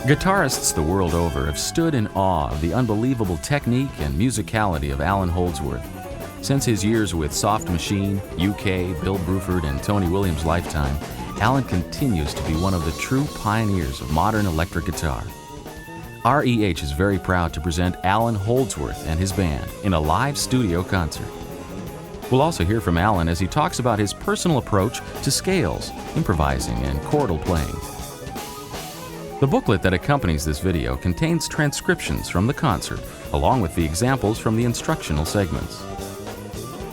Guitarists the world over have stood in awe of the unbelievable technique and musicality of Allan Holdsworth. Since his years with Soft Machine, UK, Bill Bruford, and Tony Williams' lifetime, Allan continues to be one of the true pioneers of modern electric guitar. REH is very proud to present Allan Holdsworth and his band in a live studio concert. We'll also hear from Allan as he talks about his personal approach to scales, improvising, and chordal playing. The booklet that accompanies this video contains transcriptions from the concert, along with the examples from the instructional segments.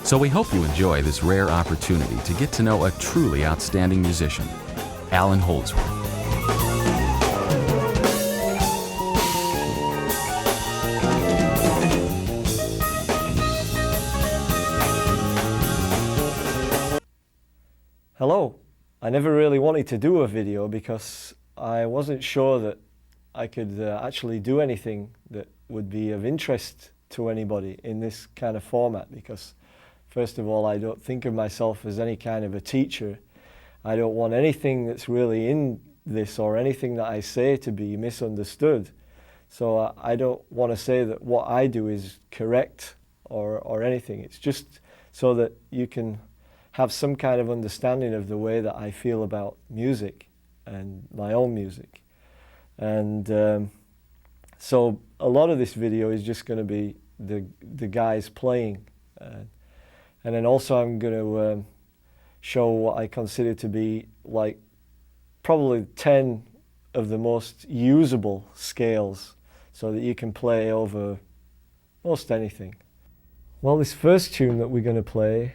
So we hope you enjoy this rare opportunity to get to know a truly outstanding musician, Allan Holdsworth. Hello. I never really wanted to do a video because I wasn't sure that I could actually do anything that would be of interest to anybody in this kind of format, because first of all, I don't think of myself as any kind of a teacher. I don't want anything that's really in this or anything that I say to be misunderstood. So I don't want to say that what I do is correct or anything. It's just so that you can have some kind of understanding of the way that I feel about music and my own music. And so a lot of this video is just going to be the guys playing. And then also I'm going to show what I consider to be like probably 10 of the most usable scales so that you can play over most anything. Well, this first tune that we're going to play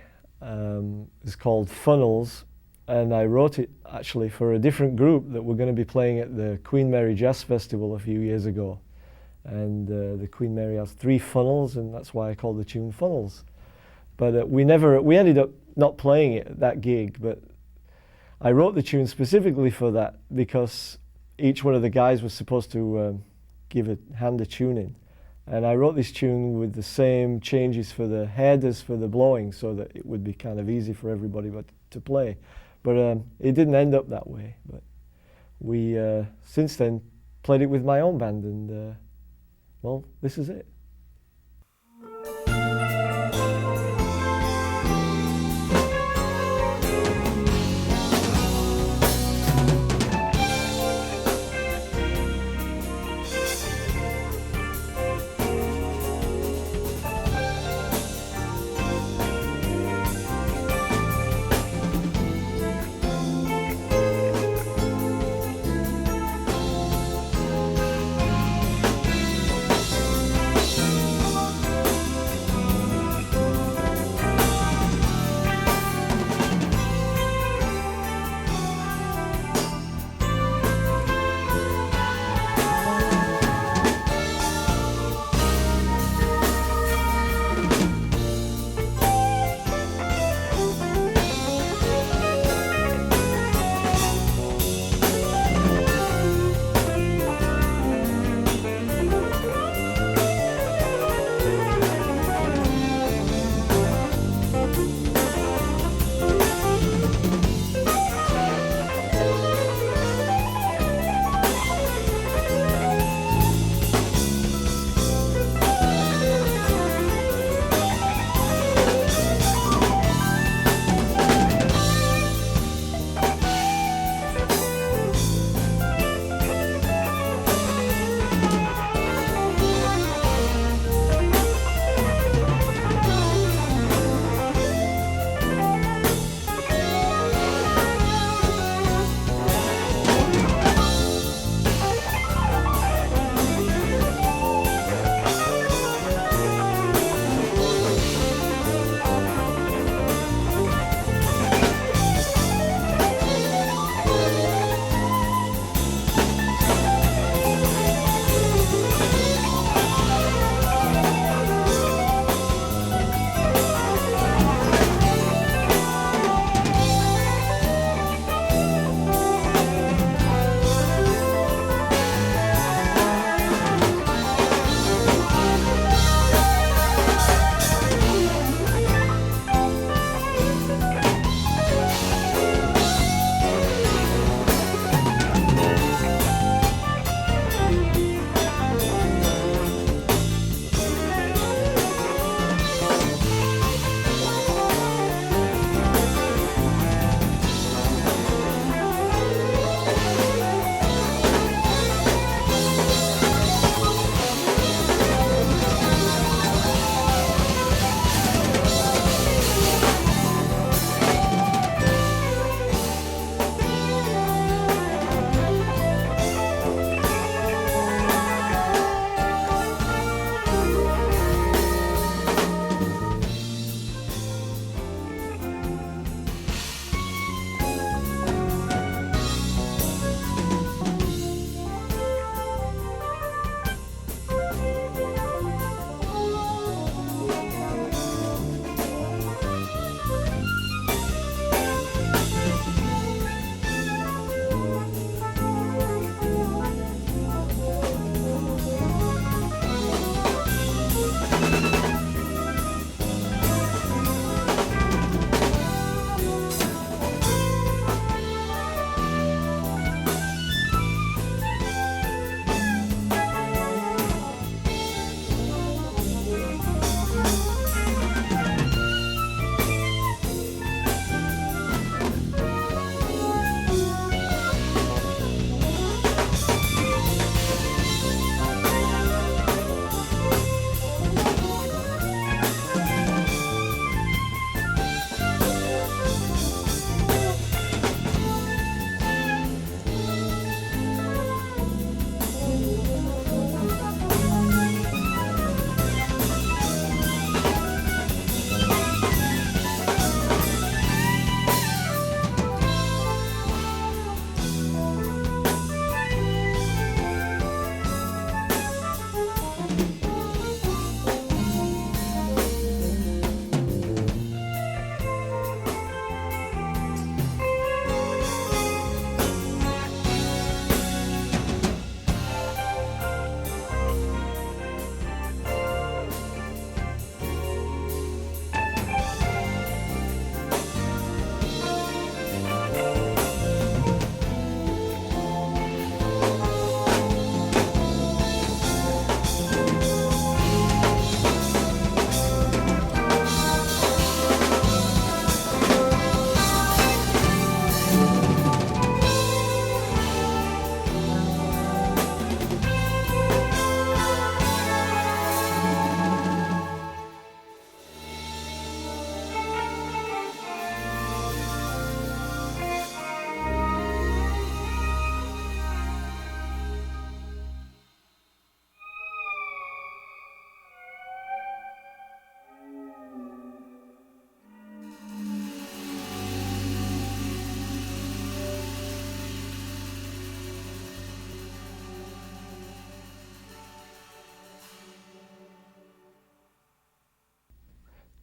is called Funnels, and I wrote it actually for a different group that were going to be playing at the Queen Mary Jazz Festival a few years ago. And the Queen Mary has 3 funnels, and that's why I called the tune Funnels. But we ended up not playing it at that gig, but I wrote the tune specifically for that because each one of the guys was supposed to hand a tune in. And I wrote this tune with the same changes for the head as for the blowing, so that it would be kind of easy for everybody to play. But it didn't end up that way. But we, since then, played it with my own band, and well, this is it.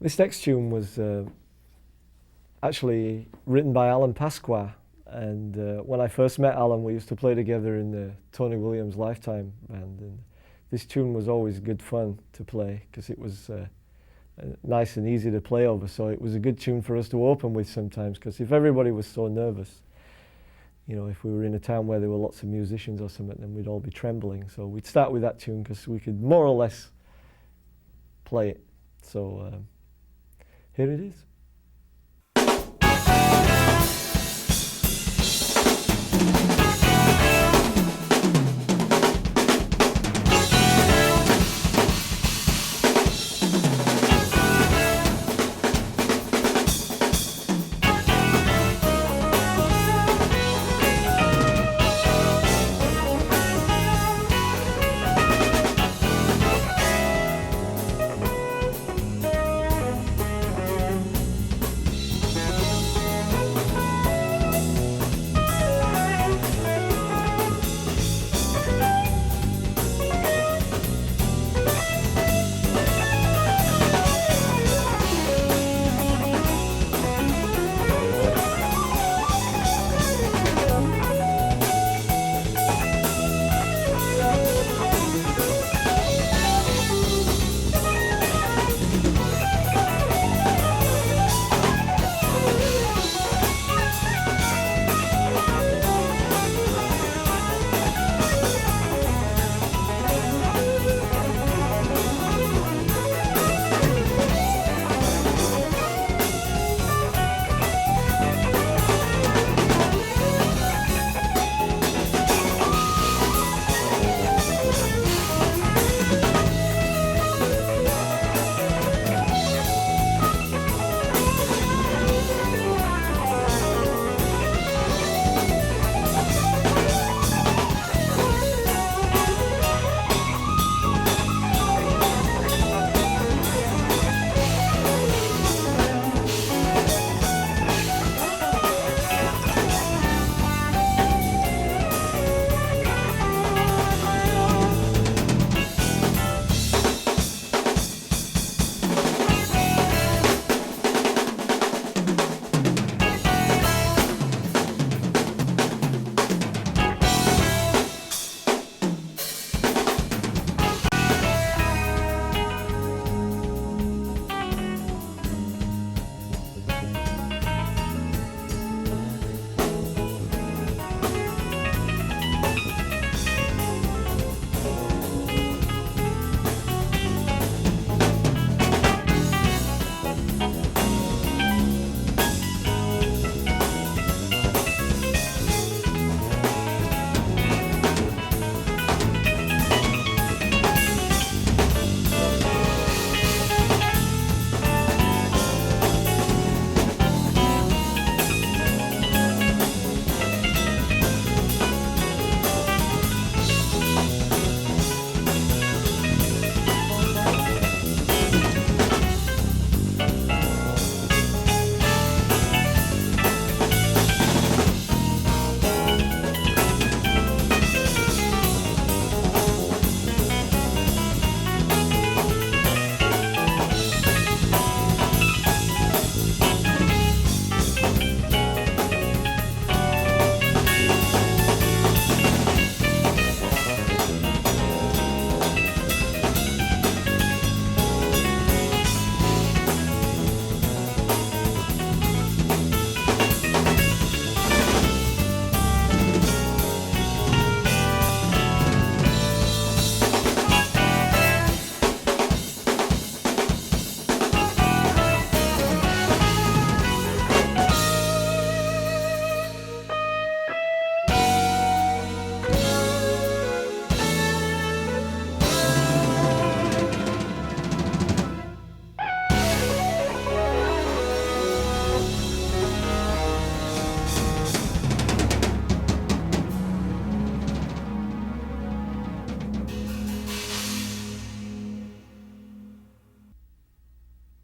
This next tune was actually written by Alan Pasqua, and when I first met Alan, we used to play together in the Tony Williams Lifetime band, and this tune was always good fun to play because it was nice and easy to play over, so it was a good tune for us to open with sometimes, because if everybody was so nervous, you know, if we were in a town where there were lots of musicians or something, then we'd all be trembling. So we'd start with that tune because we could more or less play it. So here it is.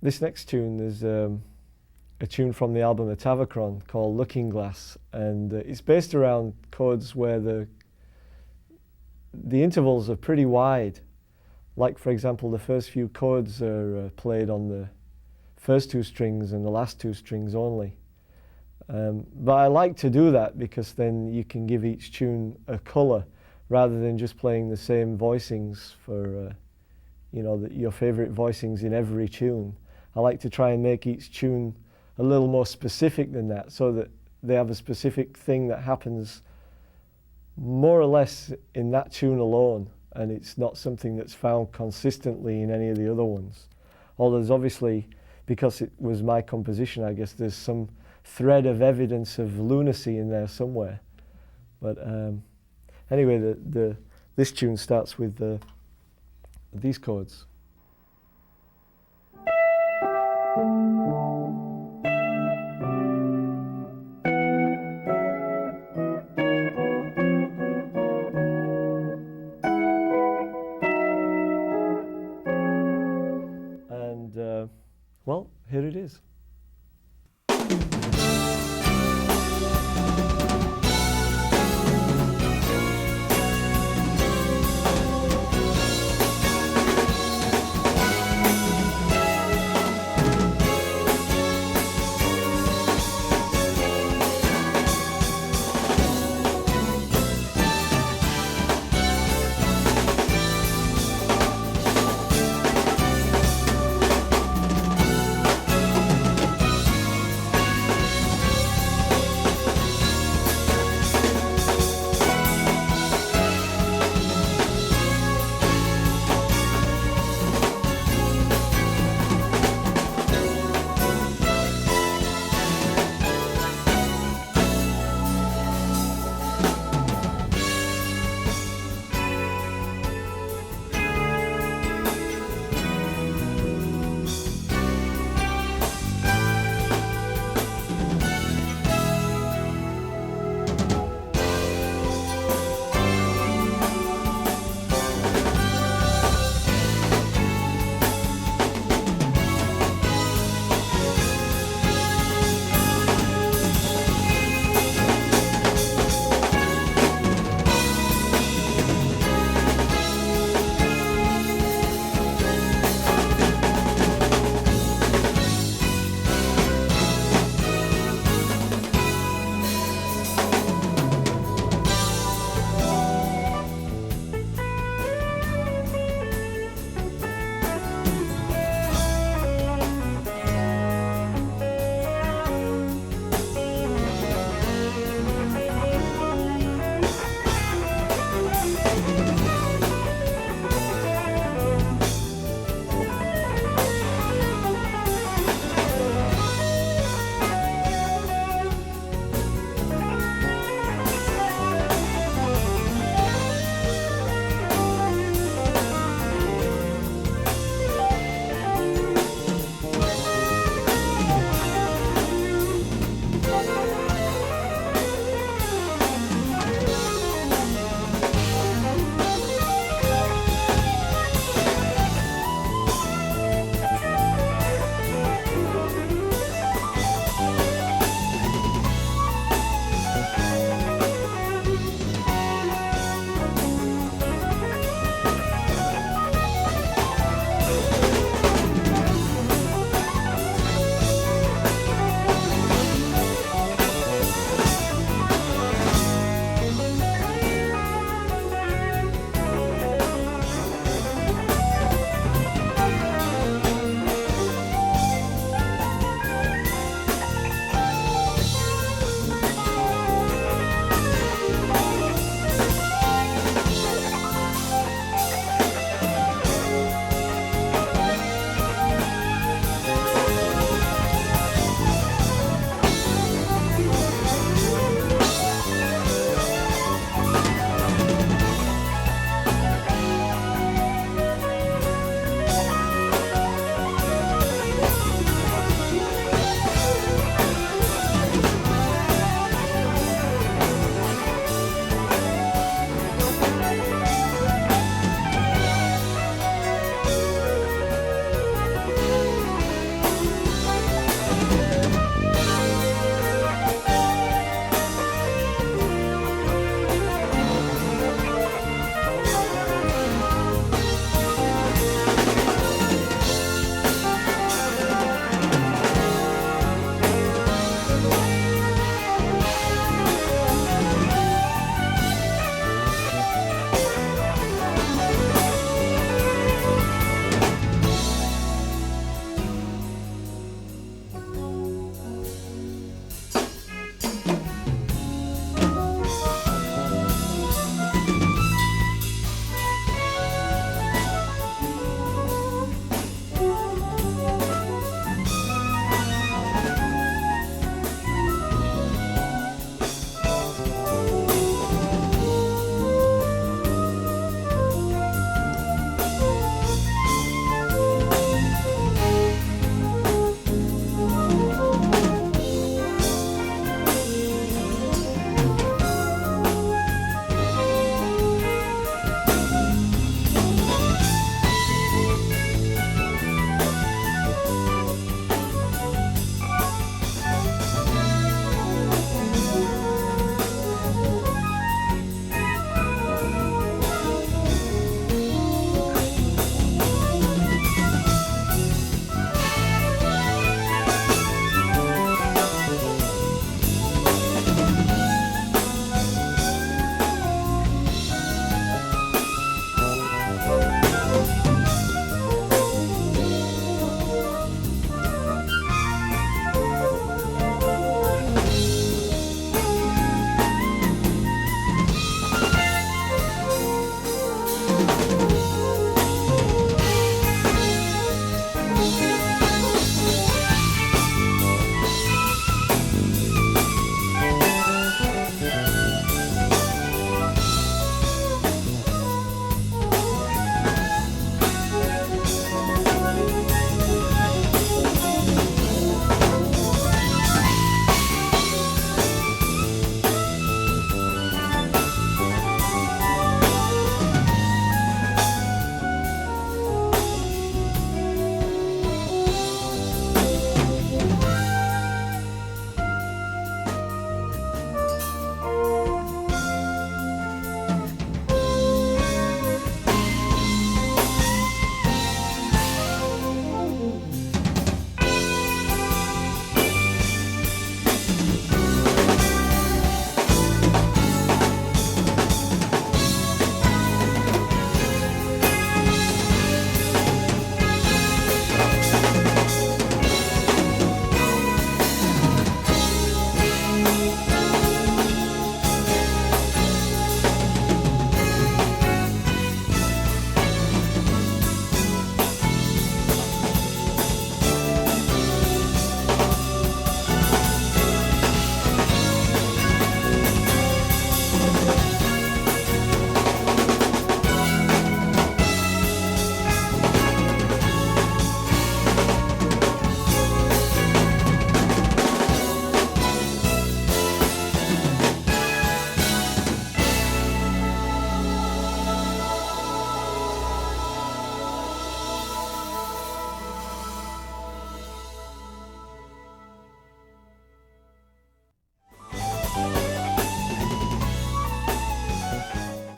This next tune is a tune from the album Atavachron called Looking Glass, and it's based around chords where the intervals are pretty wide. Like, for example, the first few chords are played on the first two strings and the last two strings only. But I like to do that because then you can give each tune a colour rather than just playing the same voicings for your favourite voicings in every tune. I like to try and make each tune a little more specific than that, so that they have a specific thing that happens more or less in that tune alone, and it's not something that's found consistently in any of the other ones. Although there's obviously, because it was my composition, I guess there's some thread of evidence of lunacy in there somewhere. But anyway, this tune starts with these chords. And well, here it is.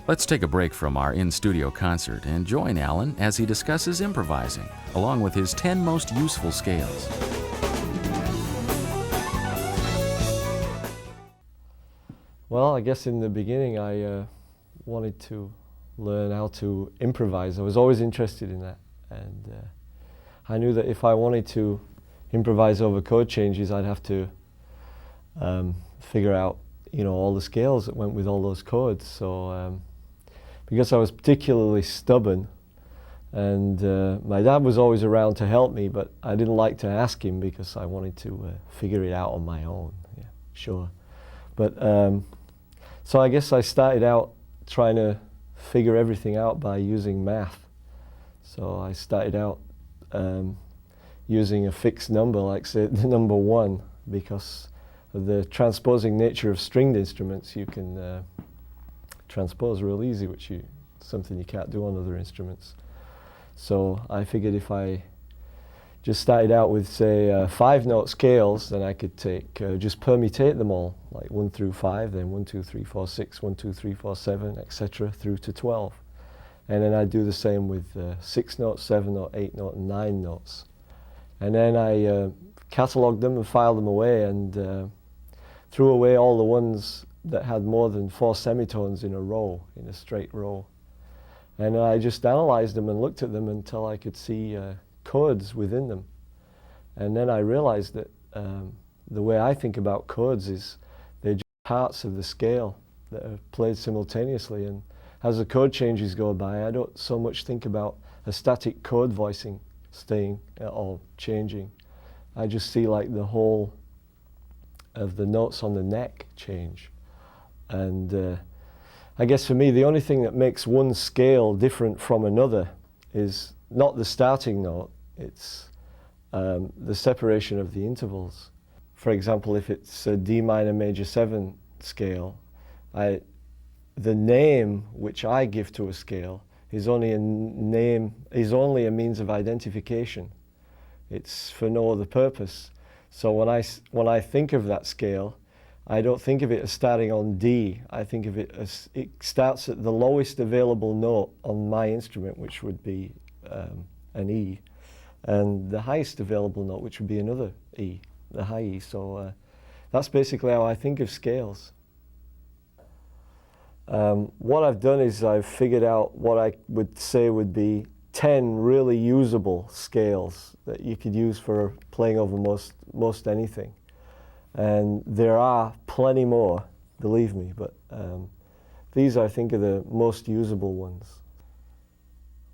Let's take a break from our in-studio concert and join Allan as he discusses improvising, along with his 10 most useful scales. Well, I guess in the beginning I wanted to learn how to improvise. I was always interested in that, and I knew that if I wanted to improvise over chord changes, I'd have to figure out, you know, all the scales that went with all those chords. So because I was particularly stubborn, and my dad was always around to help me, but I didn't like to ask him because I wanted to figure it out on my own. Yeah, sure. But so I guess I started out trying to figure everything out by using math. So I started out using a fixed number, like say the number 1, because of the transposing nature of stringed instruments. You can transpose real easy, which is something you can't do on other instruments. So I figured if I just started out with, say, 5-note scales, then I could take, just permutate them all, like 1 through 5, then 1, 2, 3, 4, 6, 1, 2, 3, 4, 7, etc., through to 12. And then I'd do the same with 6-note, 7-note, 8-note, and 9 notes. And then I catalogued them and filed them away, and threw away all the ones that had more than 4 semitones in a row, in a straight row. And I just analyzed them and looked at them until I could see chords within them. And then I realized that the way I think about chords is they're just parts of the scale that are played simultaneously. And as the chord changes go by, I don't so much think about a static chord voicing staying or changing. I just see like the whole of the notes on the neck change. And I guess for me, the only thing that makes one scale different from another is not the starting note, it's the separation of the intervals. For example, if it's a D minor major 7 scale, the name which I give to a scale is only a means of identification. It's for no other purpose. So when I think of that scale, I don't think of it as starting on D. I think of it as it starts at the lowest available note on my instrument, which would be an E, and the highest available note, which would be another E, the high E. So that's basically how I think of scales. What I've done is I've figured out what I would say would be 10 really usable scales that you could use for playing over most anything. And there are plenty more, believe me, but these I think are the most usable ones.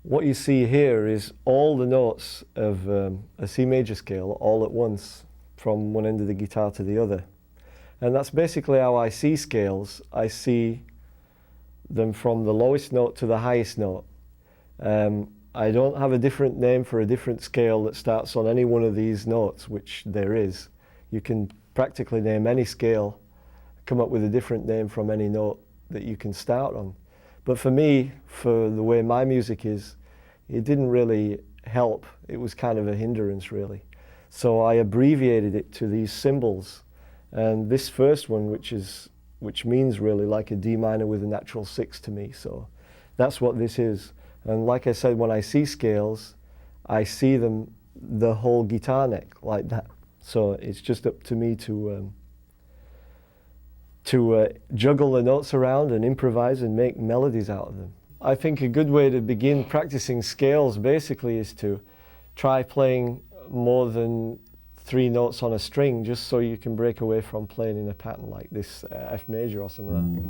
What you see here is all the notes of a C major scale all at once, from one end of the guitar to the other. And that's basically how I see scales. I see them from the lowest note to the highest note. I don't have a different name for a different scale that starts on any one of these notes, which there is. You can practically name any scale, come up with a different name from any note that you can start on. But for me, for the way my music is, it didn't really help. It was kind of a hindrance, really. So I abbreviated it to these symbols. And this first one, which means really like a D minor with a natural 6 to me. So that's what this is. And like I said, when I see scales, I see them the whole guitar neck like that. So it's just up to me to juggle the notes around and improvise and make melodies out of them. I think a good way to begin practicing scales basically is to try playing more than 3 notes on a string, just so you can break away from playing in a pattern like this, F major or something like that.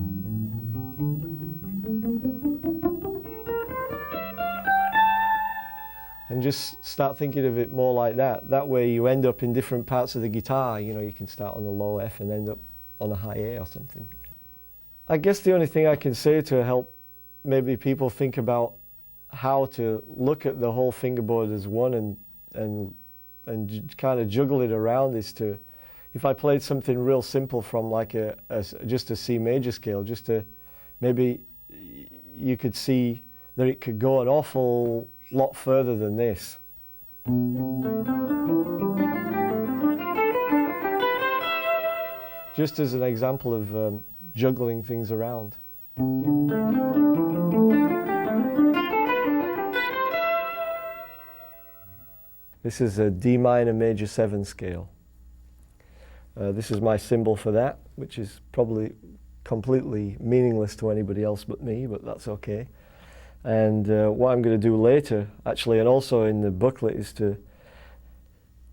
And just start thinking of it more like that. That way you end up in different parts of the guitar. You know, you can start on the low F and end up on a high A or something. I guess the only thing I can say to help maybe people think about how to look at the whole fingerboard as one and kind of juggle it around is to, if I played something real simple from like just a C major scale, just to maybe you could see that it could go an awful lot further than this. Just as an example of juggling things around. This is a D minor major 7 scale. This is my symbol for that, which is probably completely meaningless to anybody else but me, but that's okay. And what I'm going to do later, actually, and also in the booklet, is to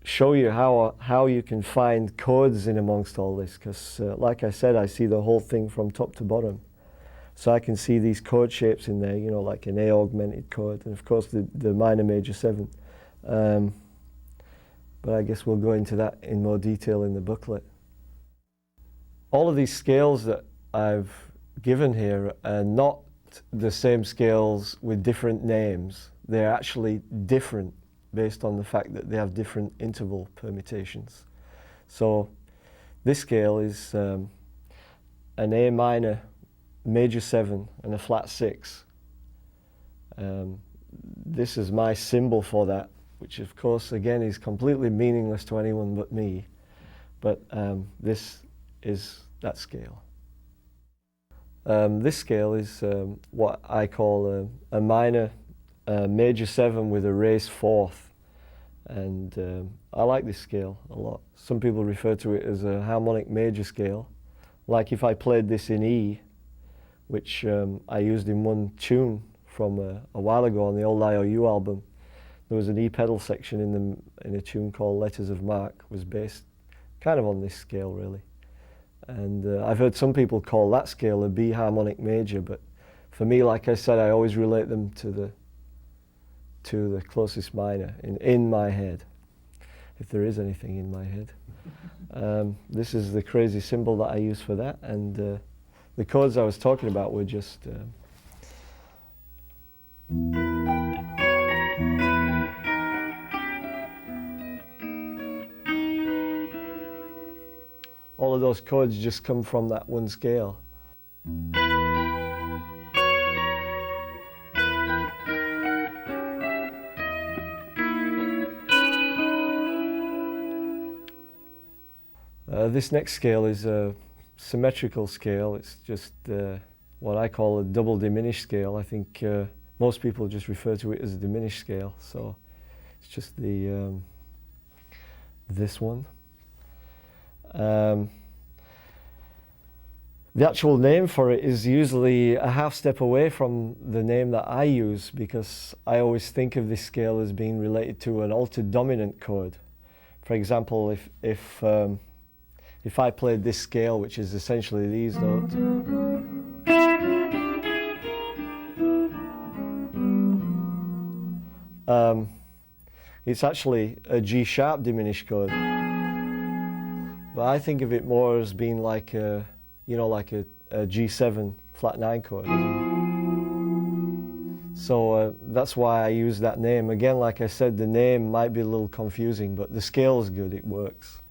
show you how you can find chords in amongst all this, because like I said, I see the whole thing from top to bottom. So I can see these chord shapes in there, you know, like an A augmented chord, and of course the minor major 7. But I guess we'll go into that in more detail in the booklet. All of these scales that I've given here are not the same scales with different names. They're actually different based on the fact that they have different interval permutations. So this scale is an A minor major 7 and a flat 6. This is my symbol for that, which of course again is completely meaningless to anyone but me, but this is that scale. This scale is what I call a minor major 7 with a raised 4th, and I like this scale a lot. Some people refer to it as a harmonic major scale. Like if I played this in E, which I used in one tune from a while ago on the old IOU album, there was an E pedal section in a tune called Letters of Mark, was based kind of on this scale really. And I've heard some people call that scale a B harmonic major, but for me, like I said, I always relate them to the closest minor in my head, if there is anything in my head. This is the crazy symbol that I use for that, and the chords I was talking about were just all of those chords just come from that one scale. This next scale is a symmetrical scale. It's just what I call a double diminished scale. I think most people just refer to it as a diminished scale. So it's just this one. The actual name for it is usually a half step away from the name that I use, because I always think of this scale as being related to an altered dominant chord. For example, if I played this scale, which is essentially these notes, it's actually a G sharp diminished chord. But I think of it more as being like a, you know, like a G7 flat 9 chord. So that's why I use that name. Again, like I said, the name might be a little confusing, but the scale is good, it works.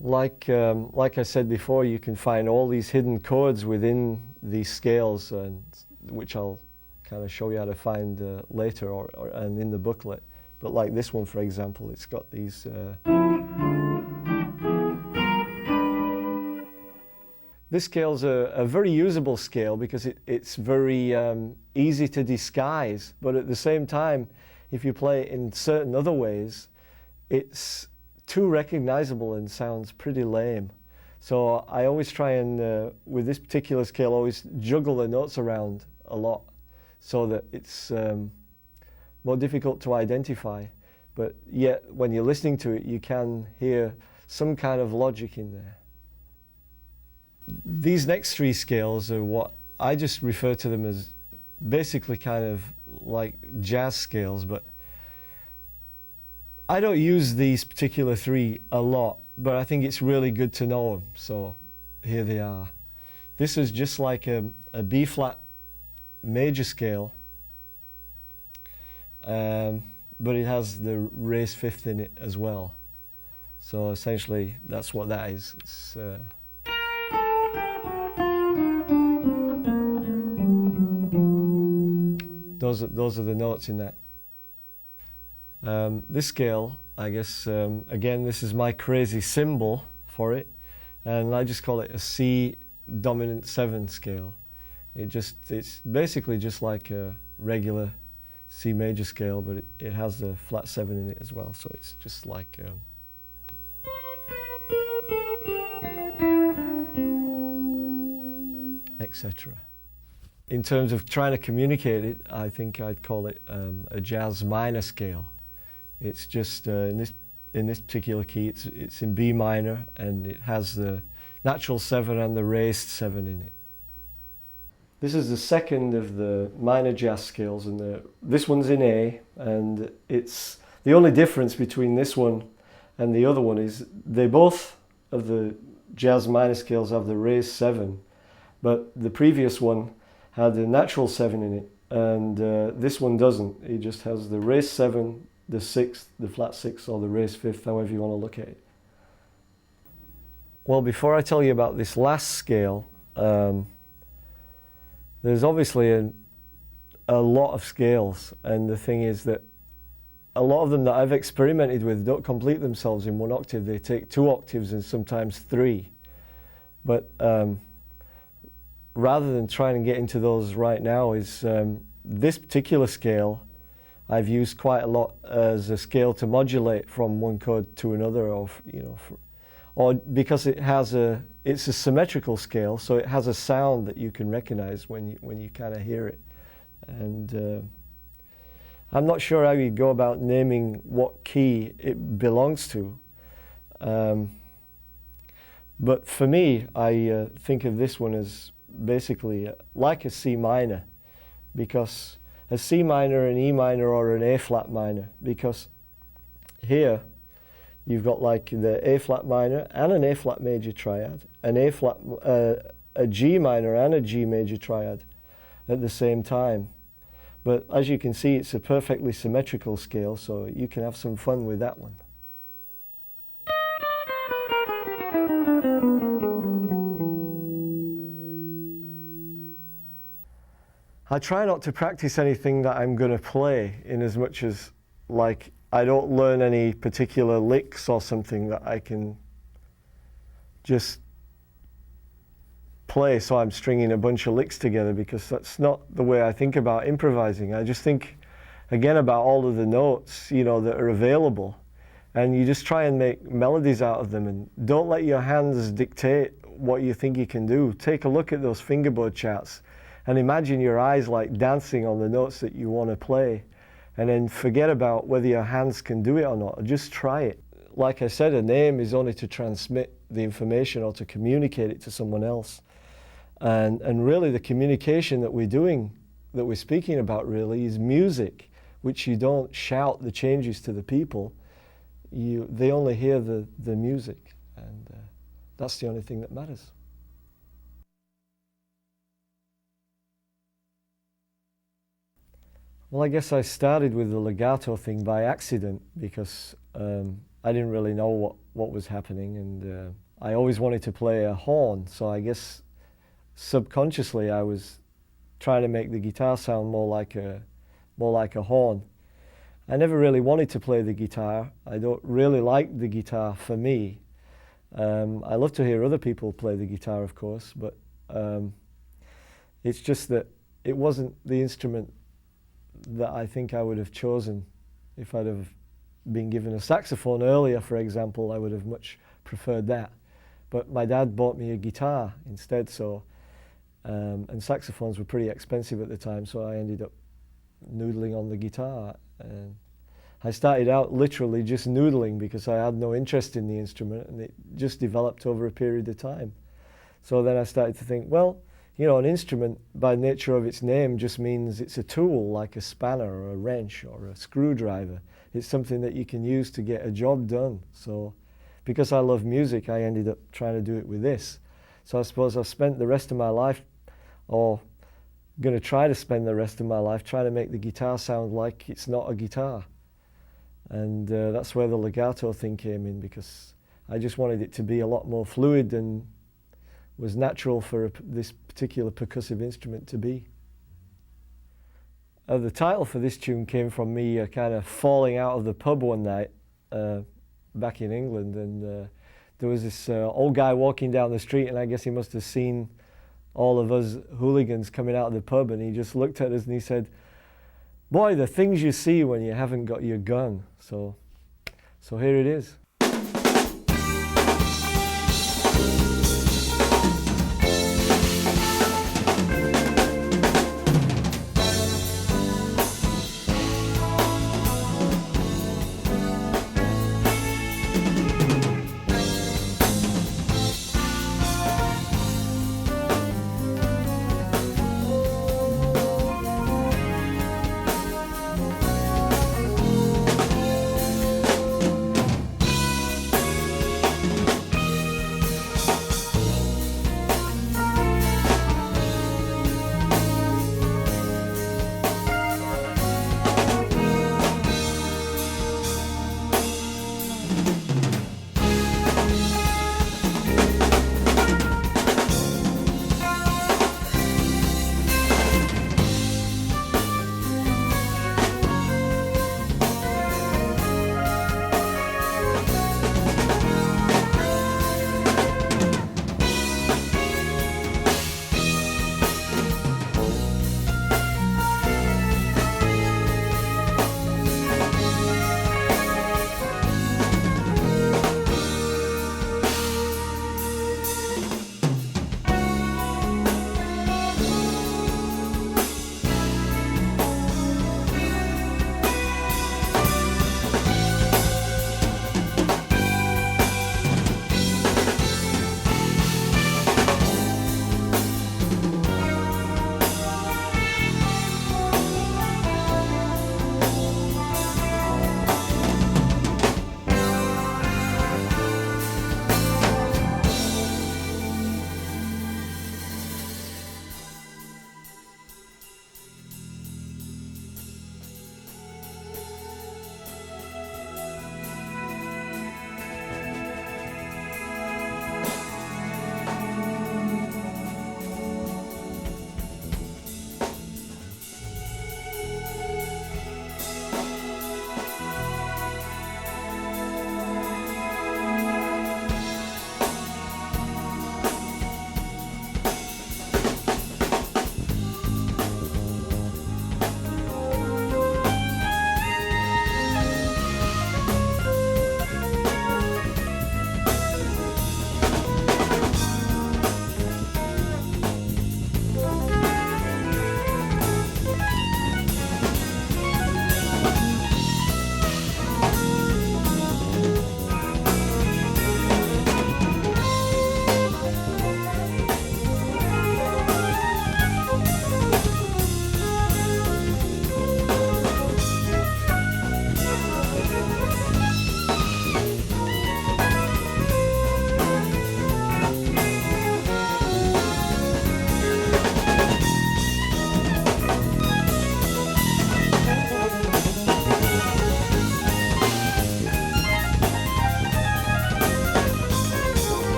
Like I said before, you can find all these hidden chords within these scales, which I'll kind of show you how to find later and in the booklet. But like this one, for example, it's got these... This scale's a very usable scale because it's very easy to disguise, but at the same time, if you play it in certain other ways, it's too recognizable and sounds pretty lame. So I always try and, with this particular scale, always juggle the notes around a lot so that it's more difficult to identify. But yet, when you're listening to it, you can hear some kind of logic in there. These next three scales are what I just refer to them as basically kind of like jazz scales, but I don't use these particular three a lot, but I think it's really good to know them, so here they are. This is just like a B flat major scale, but it has the raised fifth in it as well. So essentially that's what that is. It's, those are the notes in that. This scale, I guess, again, this is my crazy symbol for it, and I just call it a C dominant 7 scale. It's basically just like a regular C major scale, but it has the flat 7 in it as well, so it's just like etc. In terms of trying to communicate it, I think I'd call it a jazz minor scale. It's just in this particular key, it's in B minor, and it has the natural 7 and the raised 7 in it. This is the second of the minor jazz scales, and this one's in A, and it's the only difference between this one and the other one is they both of the jazz minor scales have the raised 7, but the previous one had the natural 7 in it, and this one doesn't. It just has the raised 7, the 6th, the flat 6, or the raised 5th, however you want to look at it. Well, before I tell you about this last scale, there's obviously a lot of scales, and the thing is that a lot of them that I've experimented with don't complete themselves in 1 octave. They take 2 octaves and sometimes 3. But rather than trying to get into those right now, is this particular scale I've used quite a lot as a scale to modulate from one chord to another, or because it's a symmetrical scale, so it has a sound that you can recognize when you kind of hear it. And I'm not sure how you go about naming what key it belongs to. But for me, I think of this one as basically like a C minor, because a C minor, an E minor, or an A flat minor, because here you've got like the A flat minor and an A flat major triad, an A flat, a G minor and a G major triad at the same time. But as you can see, it's a perfectly symmetrical scale, so you can have some fun with that one. I try not to practice anything that I'm going to play, in as much as like I don't learn any particular licks or something that I can just play, so I'm stringing a bunch of licks together, because that's not the way I think about improvising. I just think again about all of the notes, that are available, and you just try and make melodies out of them, and don't let your hands dictate what you think you can do. Take a look at those fingerboard charts and imagine your eyes like dancing on the notes that you want to play, and then forget about whether your hands can do it or not, or just try it. Like I said, a name is only to transmit the information or to communicate it to someone else. And really the communication that we're speaking about really is music, which you don't shout the changes to the people. They only hear the music, and that's the only thing that matters. Well, I guess I started with the legato thing by accident, because I didn't really know what was happening, and I always wanted to play a horn, so I guess subconsciously I was trying to make the guitar sound more like a horn. I never really wanted to play the guitar. I don't really like the guitar for me. I love to hear other people play the guitar, of course, but it's just that it wasn't the instrument that I think I would have chosen. If I'd have been given a saxophone earlier, for example, I would have much preferred that. But my dad bought me a guitar instead, so and saxophones were pretty expensive at the time, so I ended up noodling on the guitar. And I started out literally just noodling because I had no interest in the instrument, and it just developed over a period of time. So then I started to think, well, an instrument by nature of its name just means it's a tool, like a spanner or a wrench or a screwdriver. It's something that you can use to get a job done. So because I love music, I ended up trying to do it with this. So I suppose I've spent the rest of my life, or going to try to spend the rest of my life, trying to make the guitar sound like it's not a guitar. And that's where the legato thing came in, because I just wanted it to be a lot more fluid than was natural for this particular percussive instrument to be. The title for this tune came from me kind of falling out of the pub one night back in England, and there was this old guy walking down the street, and I guess he must have seen all of us hooligans coming out of the pub, and he just looked at us and he said, boy, the things you see when you haven't got your gun. So here it is.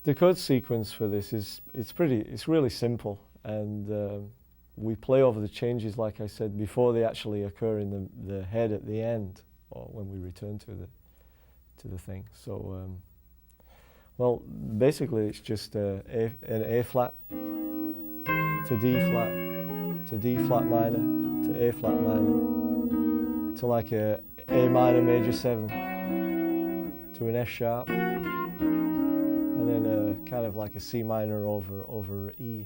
The chord sequence for this it's really simple, and we play over the changes, like I said, before they actually occur in the head at the end, or when we return to the thing. So, well, basically it's just an A flat to D flat to D flat minor to A flat minor to like a A minor major 7 to an F sharp, and then a kind of like a C minor over E.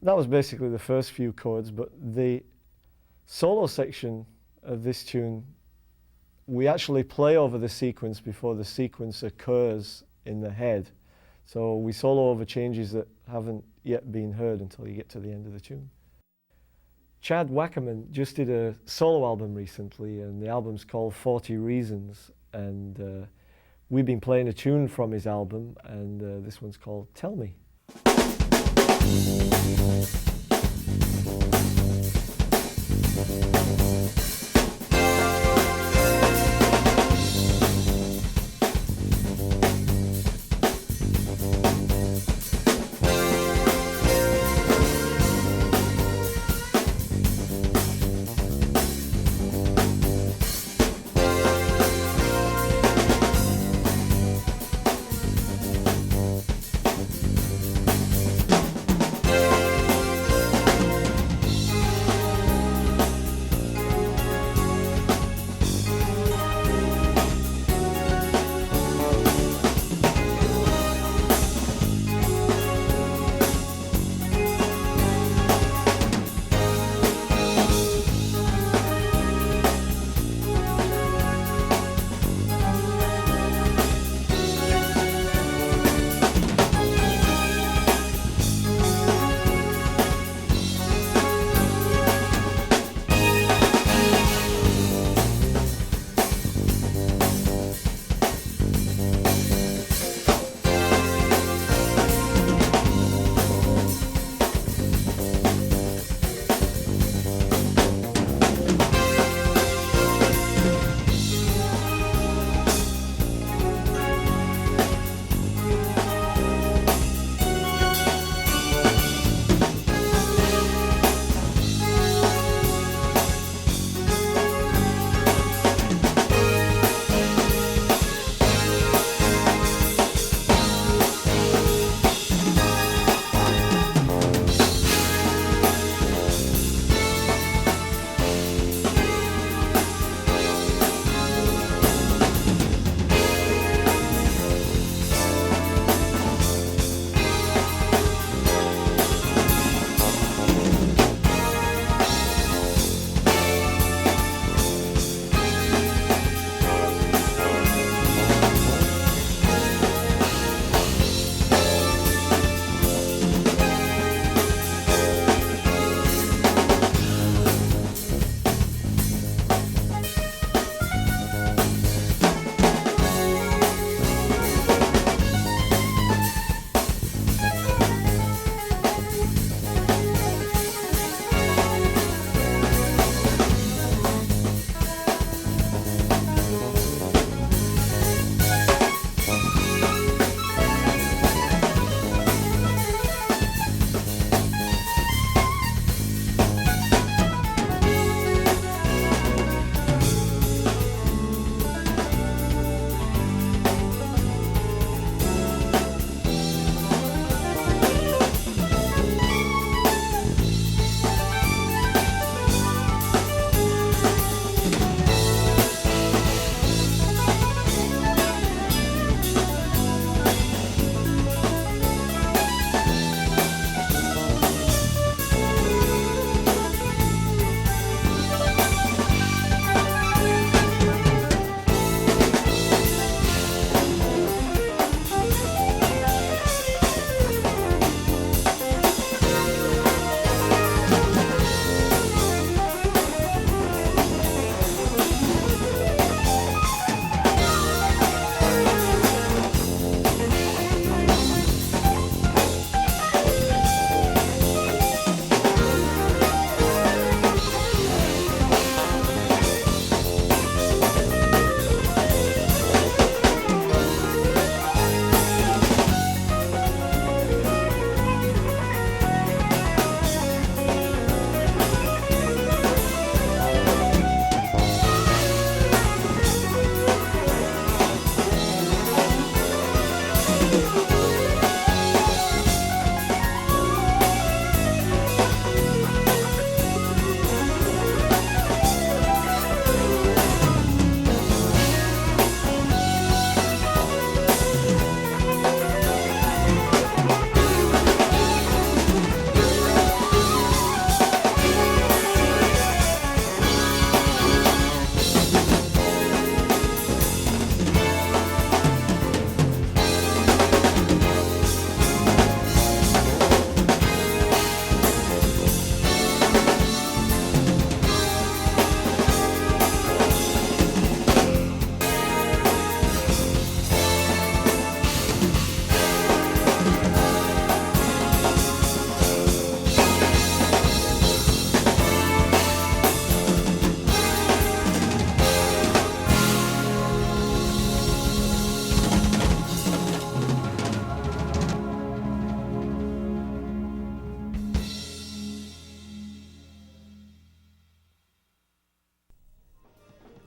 That was basically the first few chords, but the solo section of this tune, we actually play over the sequence before the sequence occurs in the head. So we solo over changes that haven't yet been heard until you get to the end of the tune. Chad Wackerman just did a solo album recently, and the album's called 40 Reasons, and we've been playing a tune from his album, and this one's called Tell Me.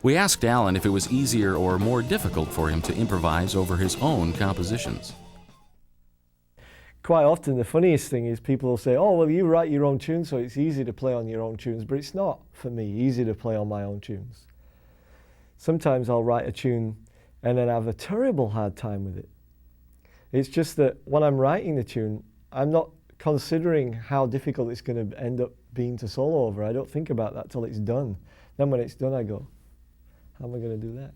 We asked Allan if it was easier or more difficult for him to improvise over his own compositions. Quite often the funniest thing is people will say, oh, well, you write your own tunes, so it's easy to play on your own tunes, but it's not, for me, easy to play on my own tunes. Sometimes I'll write a tune and then have a terrible hard time with it. It's just that when I'm writing the tune, I'm not considering how difficult it's going to end up being to solo over. I don't think about that till it's done. Then when it's done, I go, how am I going to do that?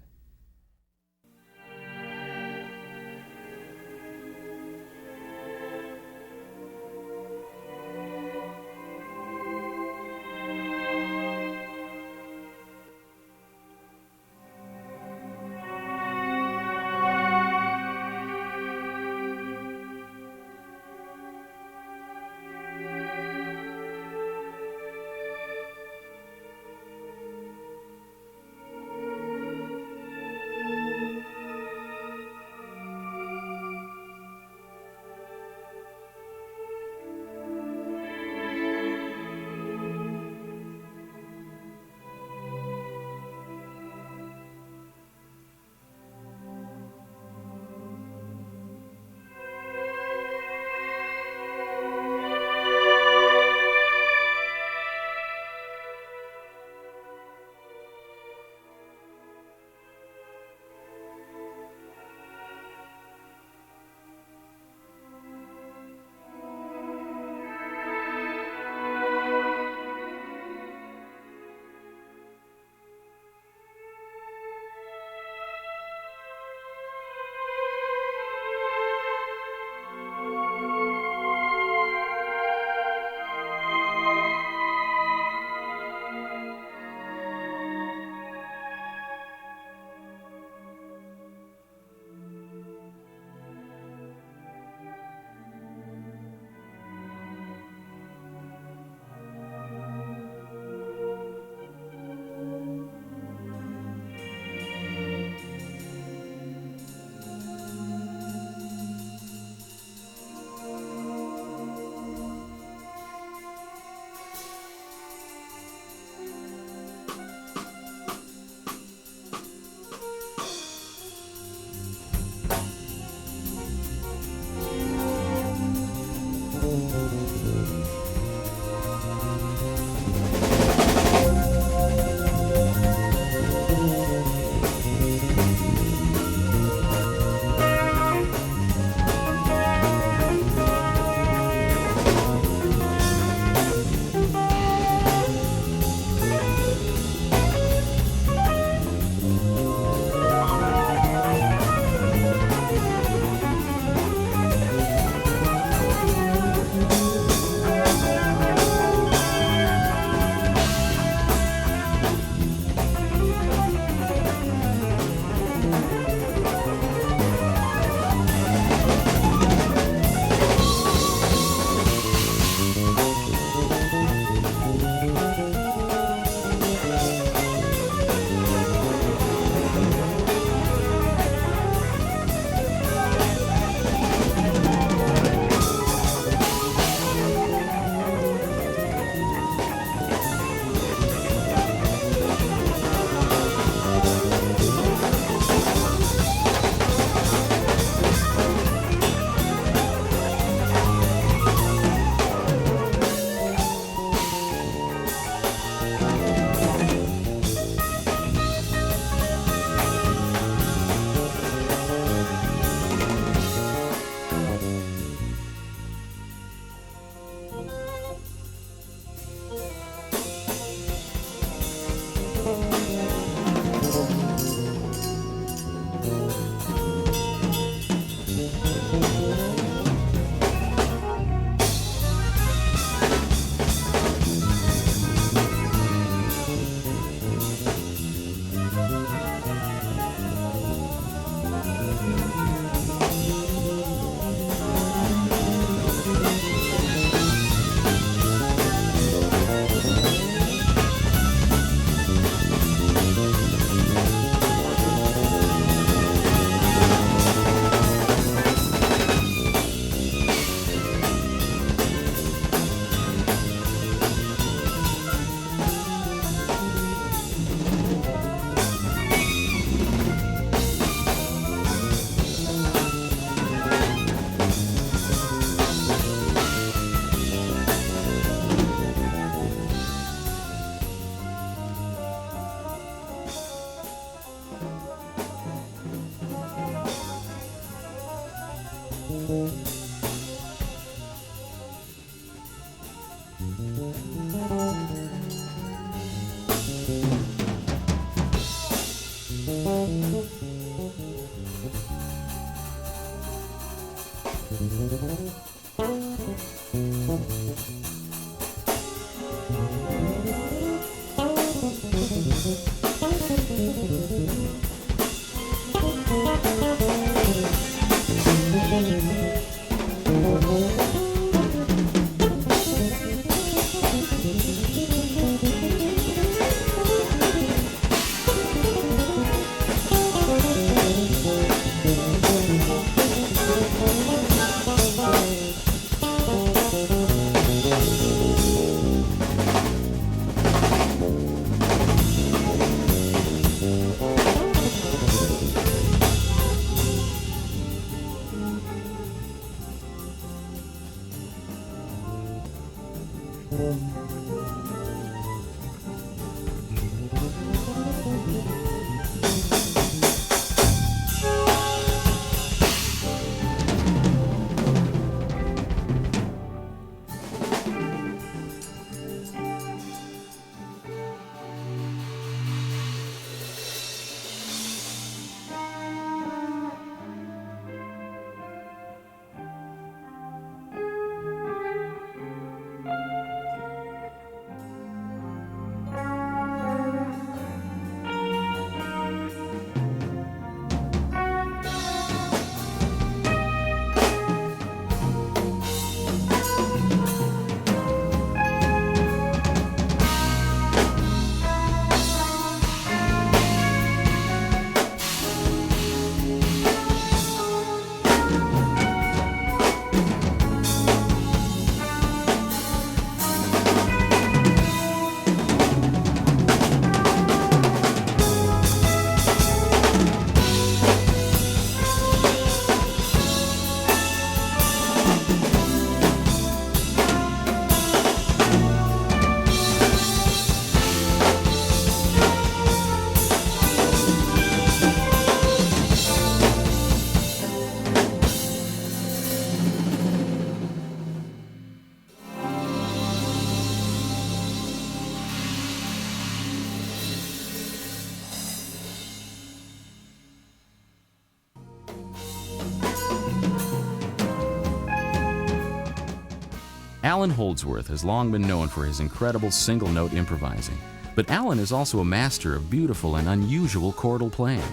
Allan Holdsworth has long been known for his incredible single-note improvising, but Allan is also a master of beautiful and unusual chordal playing.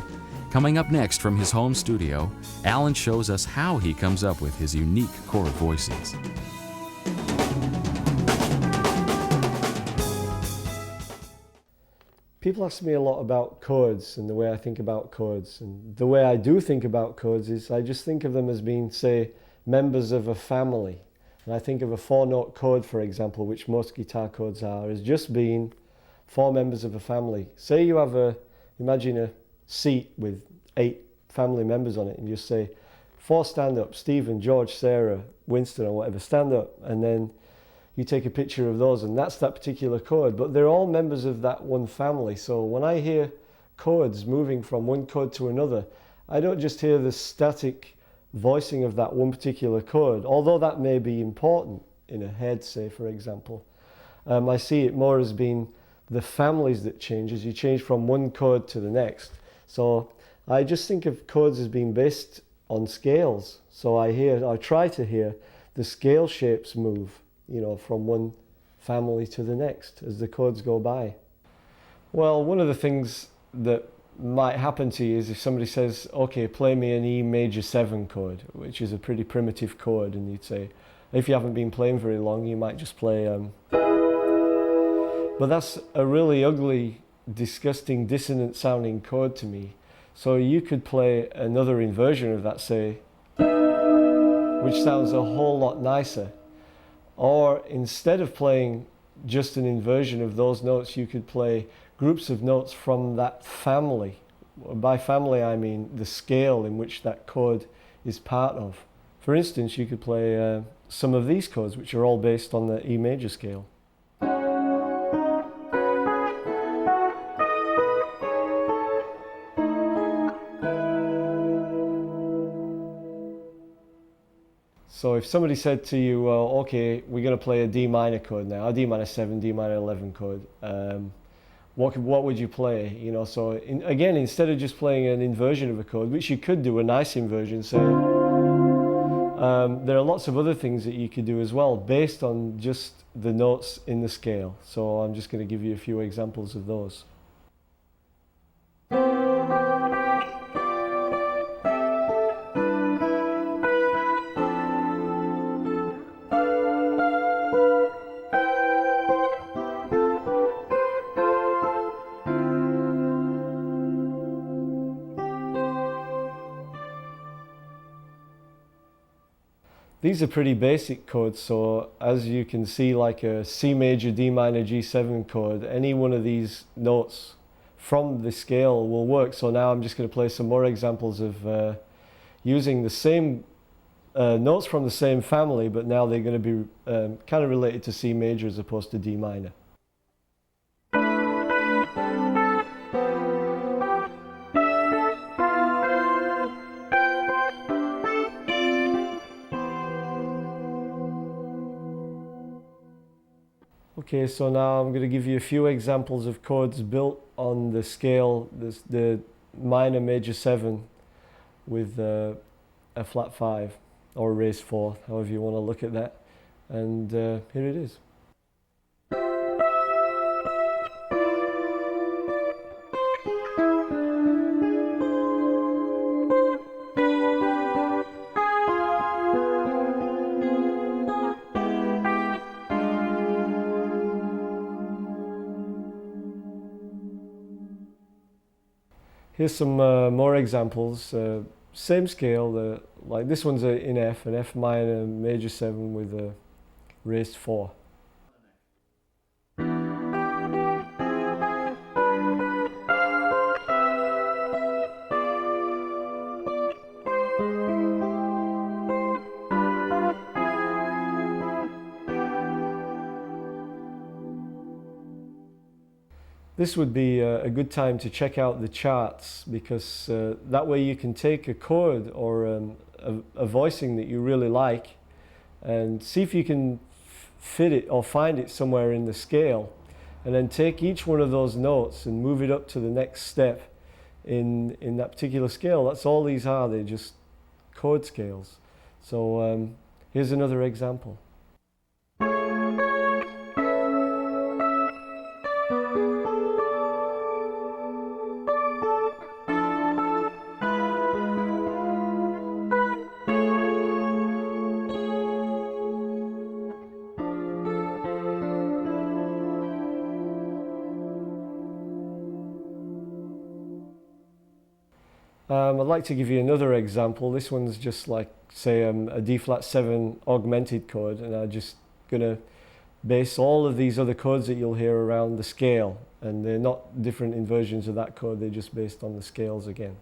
Coming up next from his home studio, Allan shows us how he comes up with his unique chord voices. People ask me a lot about chords and the way I think about chords. And the way I do think about chords is I just think of them as being, say, members of a family. And I think of a four-note chord, for example, which most guitar chords are, as just being four members of a family. Say you have imagine a seat with 8 family members on it, and you say, 4 stand up, Stephen, George, Sarah, Winston, or whatever, stand up. And then you take a picture of those, and that's that particular chord. But they're all members of that one family. So when I hear chords moving from one chord to another, I don't just hear the static voicing of that one particular chord, although that may be important in a head, say, for example. I see it more as being the families that change as you change from one chord to the next. So I just think of chords as being based on scales. So I try to hear the scale shapes move, you know, from one family to the next as the chords go by. Well, one of the things that might happen to you is if somebody says, okay, play me an E major 7 chord, which is a pretty primitive chord, and you'd say, if you haven't been playing very long, you might just play but that's a really ugly, disgusting, dissonant sounding chord to me. So you could play another inversion of that, say, which sounds a whole lot nicer. Or instead of playing just an inversion of those notes, you could play groups of notes from that family. By family, I mean the scale in which that chord is part of. For instance, you could play some of these chords, which are all based on the E major scale. So if somebody said to you, well, okay, we're going to play a D minor chord now, a D minor 7, D minor 11 chord, what would you play? You know, so again, instead of just playing an inversion of a chord, which you could do a nice inversion, say, there are lots of other things that you could do as well based on just the notes in the scale. So I'm just going to give you a few examples of those. These are pretty basic chords, so as you can see, like a C major, D minor, G7 chord, any one of these notes from the scale will work. So now I'm just going to play some more examples of using the same notes from the same family, but now they're going to be kind of related to C major as opposed to D minor. Okay, so now I'm going to give you a few examples of chords built on the scale, the minor major 7 with a flat 5 or a raised 4, however you want to look at that. And here it is. Here's some more examples. Same scale, like this one's in F, an F minor major 7 with a raised 4. This would be a good time to check out the charts, because that way you can take a chord or a voicing that you really like and see if you can fit it or find it somewhere in the scale, and then take each one of those notes and move it up to the next step in that particular scale. That's all these are, they're just chord scales. So here's another example. I'd like to give you another example. This one's just like, say, a D flat 7 augmented chord, and I'm just going to base all of these other chords that you'll hear around the scale, and they're not different inversions of that chord, they're just based on the scales again.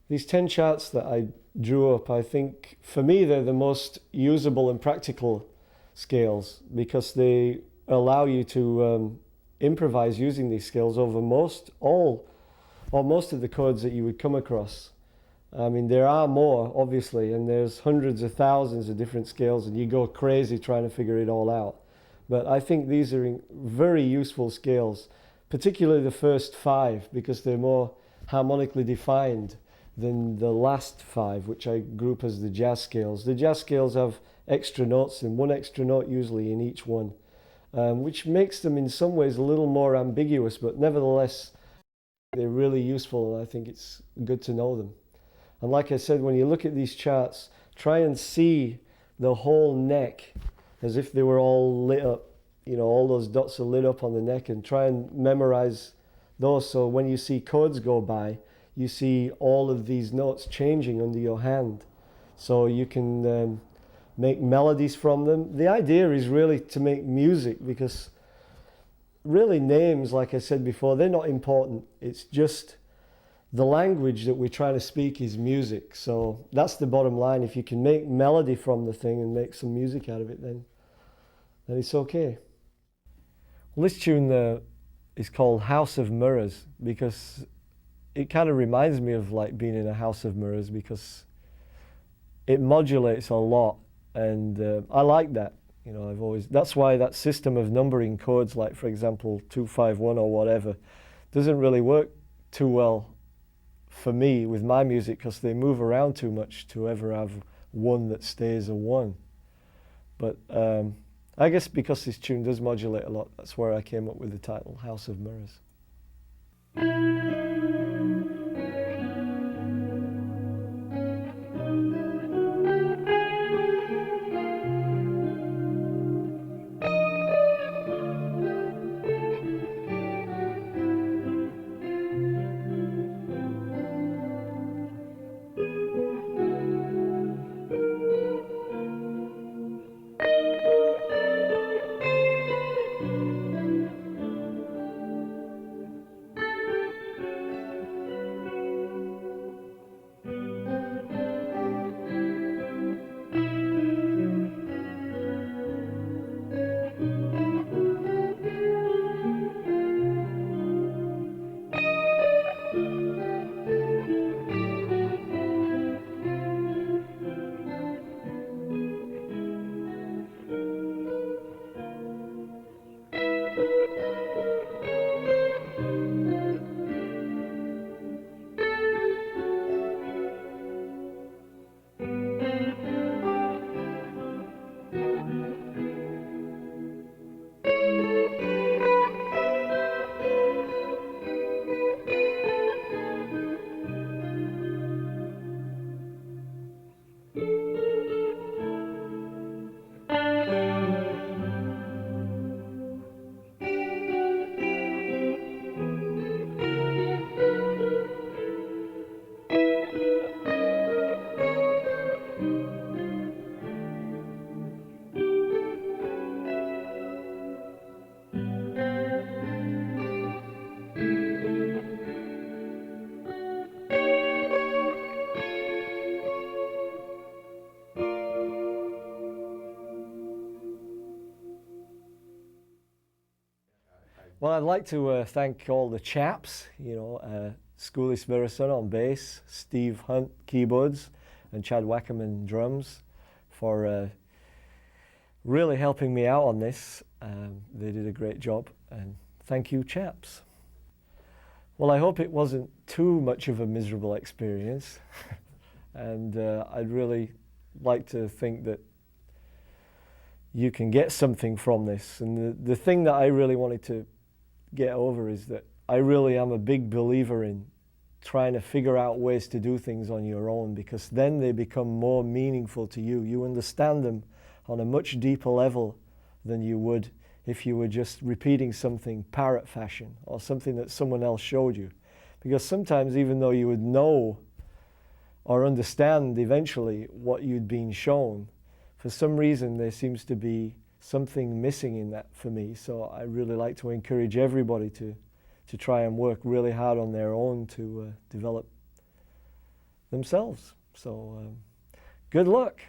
These 10 charts that I drew up, I think, for me, they're the most usable and practical scales, because they allow you to improvise using these scales over most of the chords that you would come across. I mean, there are more, obviously, and there's hundreds of thousands of different scales, and you go crazy trying to figure it all out. But I think these are very useful scales, particularly the first 5, because they're more harmonically defined than the last 5, which I group as the jazz scales. The jazz scales have extra notes, and one extra note usually in each one, which makes them in some ways a little more ambiguous, but nevertheless they're really useful, and I think it's good to know them. And like I said, when you look at these charts, try and see the whole neck as if they were all lit up. You know, all those dots are lit up on the neck, and try and memorize those, so when you see chords go by, you see all of these notes changing under your hand, so you can make melodies from them. The idea is really to make music, because really names, like I said before, they're not important. It's just the language that we're trying to speak is music. So that's the bottom line. If you can make melody from the thing and make some music out of it, then it's okay. Well, this tune is called House of Mirrors because it kind of reminds me of like being in a house of mirrors, because it modulates a lot, and I like that. You know, that's why that system of numbering chords, like for example 2-5-1 or whatever, doesn't really work too well for me with my music, because they move around too much to ever have one that stays a one. But I guess because this tune does modulate a lot, that's where I came up with the title, House of Mirrors. Well, I'd like to thank all the chaps, you know, Schoolie Smithson on bass, Steve Hunt keyboards, and Chad Wackerman drums for really helping me out on this. They did a great job, and thank you, chaps. Well, I hope it wasn't too much of a miserable experience, and I'd really like to think that you can get something from this. And the thing that I really wanted to get over is that I really am a big believer in trying to figure out ways to do things on your own, because then they become more meaningful to you. You understand them on a much deeper level than you would if you were just repeating something parrot fashion or something that someone else showed you. Because sometimes, even though you would know or understand eventually what you'd been shown, for some reason there seems to be something missing in that for me. So I really like to encourage everybody to try and work really hard on their own to develop themselves. So good luck.